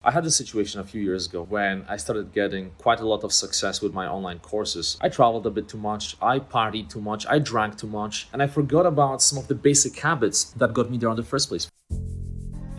I had this situation a few years ago when I started getting quite a lot of success with my online courses. I traveled a bit too much, I partied too much, I drank too much, and I forgot about some of the basic habits that got me there in the first place.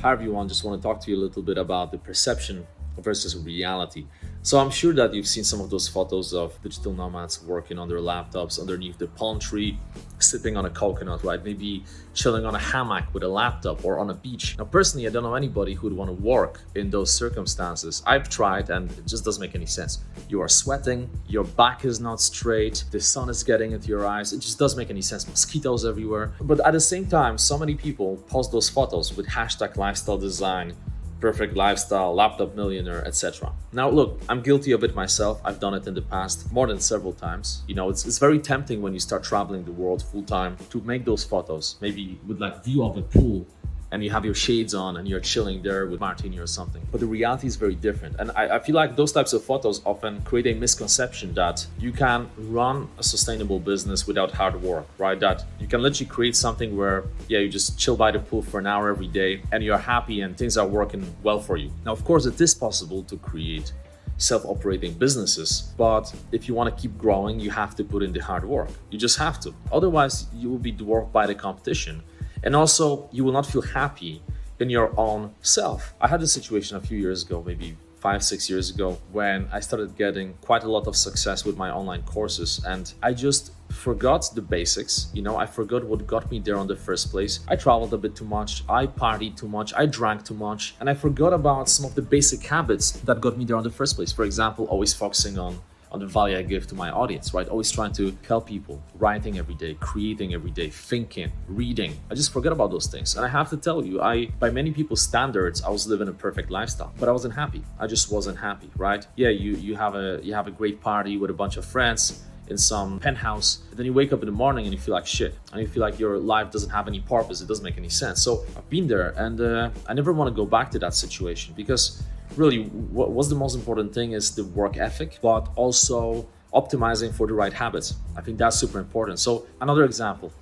Hi everyone, just want to talk to you a little bit about the perception versus reality. So I'm sure that you've seen some of those photos of digital nomads working on their laptops underneath the palm tree, sipping on a coconut, right? Maybe chilling on a hammock with a laptop or on a beach. Now, personally, I don't know anybody who would want to work in those circumstances. I've tried and it just doesn't make any sense. You are sweating, your back is not straight, the sun is getting into your eyes. It just doesn't make any sense. Mosquitoes everywhere. But at the same time, so many people post those photos with hashtag lifestyle design, perfect lifestyle, laptop millionaire, etc. Now, look, I'm guilty of it myself. I've done it in the past more than several times. You know, it's very tempting when you start traveling the world full time to make those photos, maybe with like view of a pool and you have your shades on and you're chilling there with martini or something. But the reality is very different. And I feel like those types of photos often create a misconception that you can run a sustainable business without hard work, right? That you can literally create something where, yeah, you just chill by the pool for an hour every day and you're happy and things are working well for you. Now, of course, it is possible to create self-operating businesses, but if you want to keep growing, you have to put in the hard work. You just have to. Otherwise, you will be dwarfed by the competition. And also, you will not feel happy in your own self. I had this situation a few years ago, maybe 5-6 years ago, when I started getting quite a lot of success with my online courses. And I just forgot the basics. You know, I forgot what got me there in the first place. I traveled a bit too much, I partied too much, I drank too much, and I forgot about some of the basic habits that got me there in the first place. For example, always focusing on the value I give to my audience, right? Always trying to help people, writing every day, creating every day, thinking, reading. I just forget about those things. And I have to tell you, by many people's standards, I was living a perfect lifestyle, but I wasn't happy. I just wasn't happy, right? Yeah, you have a great party with a bunch of friends in some penthouse, and then you wake up in the morning and you feel like shit, and you feel like your life doesn't have any purpose. It doesn't make any sense. So I've been there, and I never want to go back to that situation, because really, what's the most important thing is the work ethic, but also optimizing for the right habits. I think that's super important. So another example,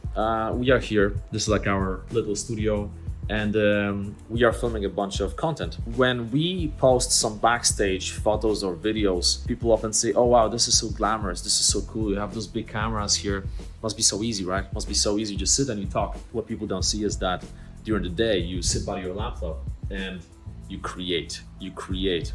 we are here. This is like our little studio, and we are filming a bunch of content. When we post some backstage photos or videos, people often say, oh wow, this is so glamorous, this is so cool, you have those big cameras here, must be so easy, right? Must be so easy, just sit and you talk. What people don't see is that during the day you sit by your laptop and you create,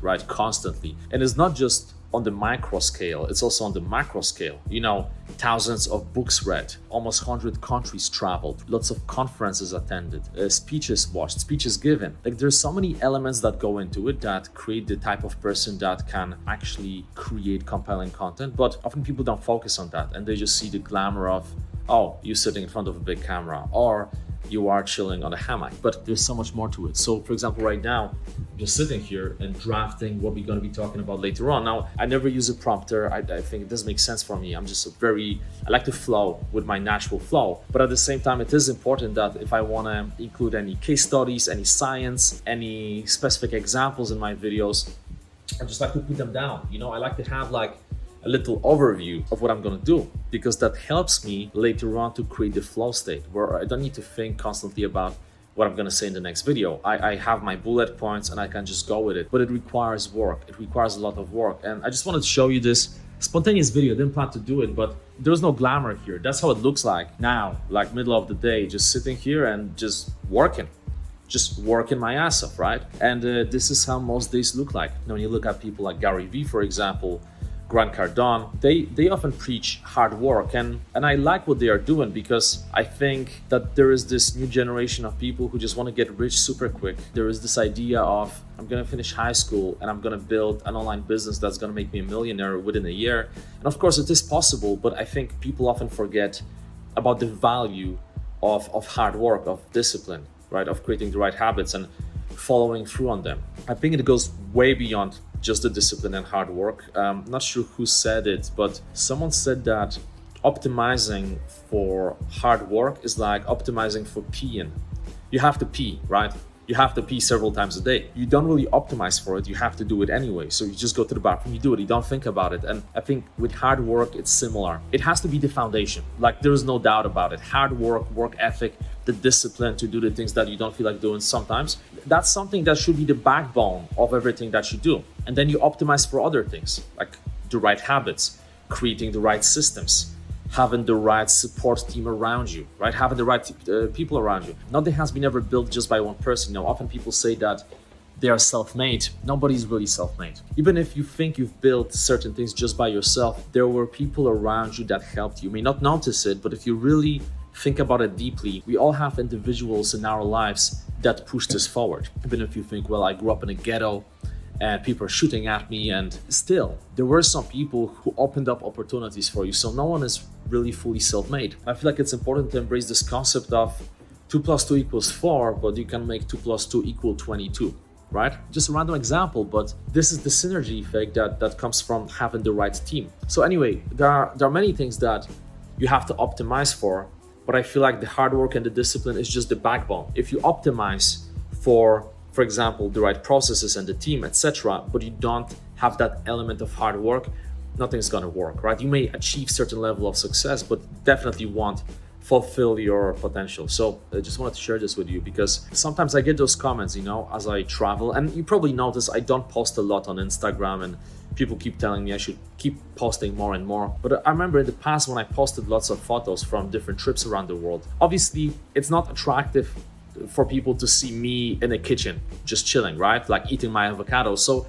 right, constantly. And it's not just on the micro scale, it's also on the macro scale. You know, thousands of books read, almost 100 countries traveled, lots of conferences attended, speeches watched, speeches given. Like, there's so many elements that go into it that create the type of person that can actually create compelling content. But often people don't focus on that, and they just see the glamour of, oh, you're sitting in front of a big camera, or you are chilling on a hammock. But there's so much more to it. So for example, right now, I'm just sitting here and drafting what we're going to be talking about later on. Now, I never use a prompter. I think it doesn't make sense for me. I'm just I like to flow with my natural flow. But at the same time, it is important that if I want to include any case studies, any science, any specific examples in my videos, I just like to put them down. You know, I like to have like a little overview of what I'm going to do, because that helps me later on to create the flow state where I don't need to think constantly about what I'm going to say in the next video. I have my bullet points and I can just go with it, but it requires work. It requires a lot of work. And I just wanted to show you this spontaneous video. I didn't plan to do it, but there's no glamour here. That's how it looks like now, like middle of the day, just sitting here and just working my ass off, right? And this is how most days look like. Now, when you look at people like Gary Vee, for example, Grant Cardone, they often preach hard work, and I like what they are doing, because I think that there is this new generation of people who just want to get rich super quick. There is this idea of, I'm going to finish high school and I'm going to build an online business that's going to make me a millionaire within a year. And of course it is possible, but I think people often forget about the value of hard work, of discipline, right? Of creating the right habits and following through on them. I think it goes way beyond just the discipline and hard work. Not sure who said it, but someone said that optimizing for hard work is like optimizing for peeing. You have to pee, right? You have to pee several times a day. You don't really optimize for it, you have to do it anyway. So you just go to the bathroom, you do it, you don't think about it. And I think with hard work, it's similar. It has to be the foundation. Like, there's no doubt about it. Hard work, work ethic, the discipline to do the things that you don't feel like doing sometimes. that's something that should be the backbone of everything that you do. And then you optimize for other things, like the right habits, creating the right systems, having the right support team around you, right? Having the right people around you. Nothing has been ever built just by one person. Often people say that they are self-made. Nobody's really self-made. Even if you think you've built certain things just by yourself, there were people around you that helped you. You may not notice it, but if you really think about it deeply, we all have individuals in our lives that pushed us forward. Even if you think, well, I grew up in a ghetto and people are shooting at me, and still, there were some people who opened up opportunities for you. So no one is really fully self-made. I feel like it's important to embrace this concept of 2 + 2 = 4, but you can make 2 + 2 = 22. Right? Just a random example, but this is the synergy effect that comes from having the right team. So anyway, there are many things that you have to optimize for, but I feel like the hard work and the discipline is just the backbone. If you optimize for example, the right processes and the team, etc., but you don't have that element of hard work, nothing's gonna work, right? You may achieve certain level of success, but definitely won't fulfill your potential. So I just wanted to share this with you because sometimes I get those comments, as I travel, and you probably notice I don't post a lot on Instagram, and people keep telling me I should keep posting more and more. But I remember in the past when I posted lots of photos from different trips around the world, obviously it's not attractive for people to see me in a kitchen just chilling, right? Like eating my avocado. So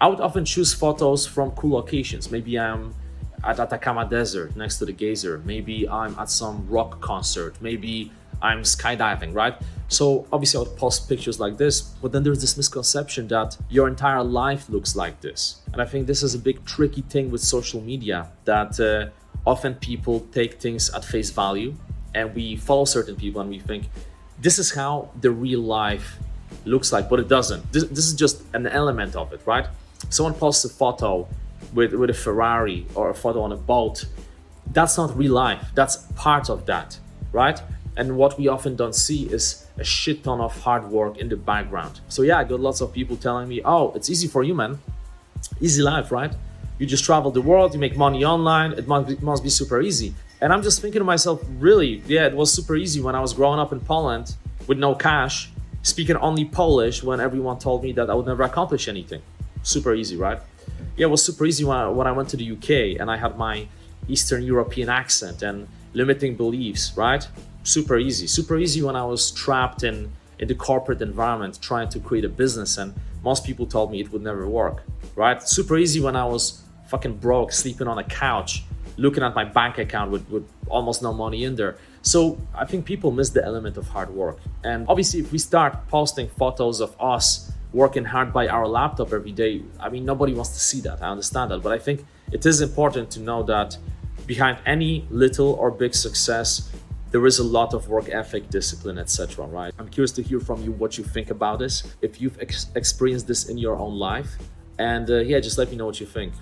I would often choose photos from cool locations. Maybe I'm at Atacama Desert next to the geyser. Maybe I'm at some rock concert. Maybe I'm skydiving, right? So obviously I would post pictures like this, but then there's this misconception that your entire life looks like this. And I think this is a big tricky thing with social media, that often people take things at face value, and we follow certain people and we think this is how the real life looks like, but it doesn't. This is just an element of it, right? Someone posts a photo with a Ferrari or a photo on a boat. That's not real life. That's part of that, right? And what we often don't see is a shit ton of hard work in the background. So yeah, I got lots of people telling me, oh, it's easy for you, man. Easy life, right? You just travel the world, you make money online, it must be super easy. And I'm just thinking to myself, really? Yeah, it was super easy when I was growing up in Poland with no cash, speaking only Polish when everyone told me that I would never accomplish anything. Super easy, right? Yeah, it was super easy when I went to the UK and I had my Eastern European accent and limiting beliefs, right? Super easy. Super easy when I was trapped in the corporate environment trying to create a business, and most people told me it would never work, right? Super easy when I was fucking broke, sleeping on a couch, looking at my bank account with almost no money in there. So I think people miss the element of hard work. And obviously if we start posting photos of us working hard by our laptop every day, I mean, nobody wants to see that. I understand that. But I think it is important to know that behind any little or big success, there is a lot of work ethic, discipline, etc., right? I'm curious to hear from you what you think about this, if you've experienced this in your own life. And yeah, just let me know what you think.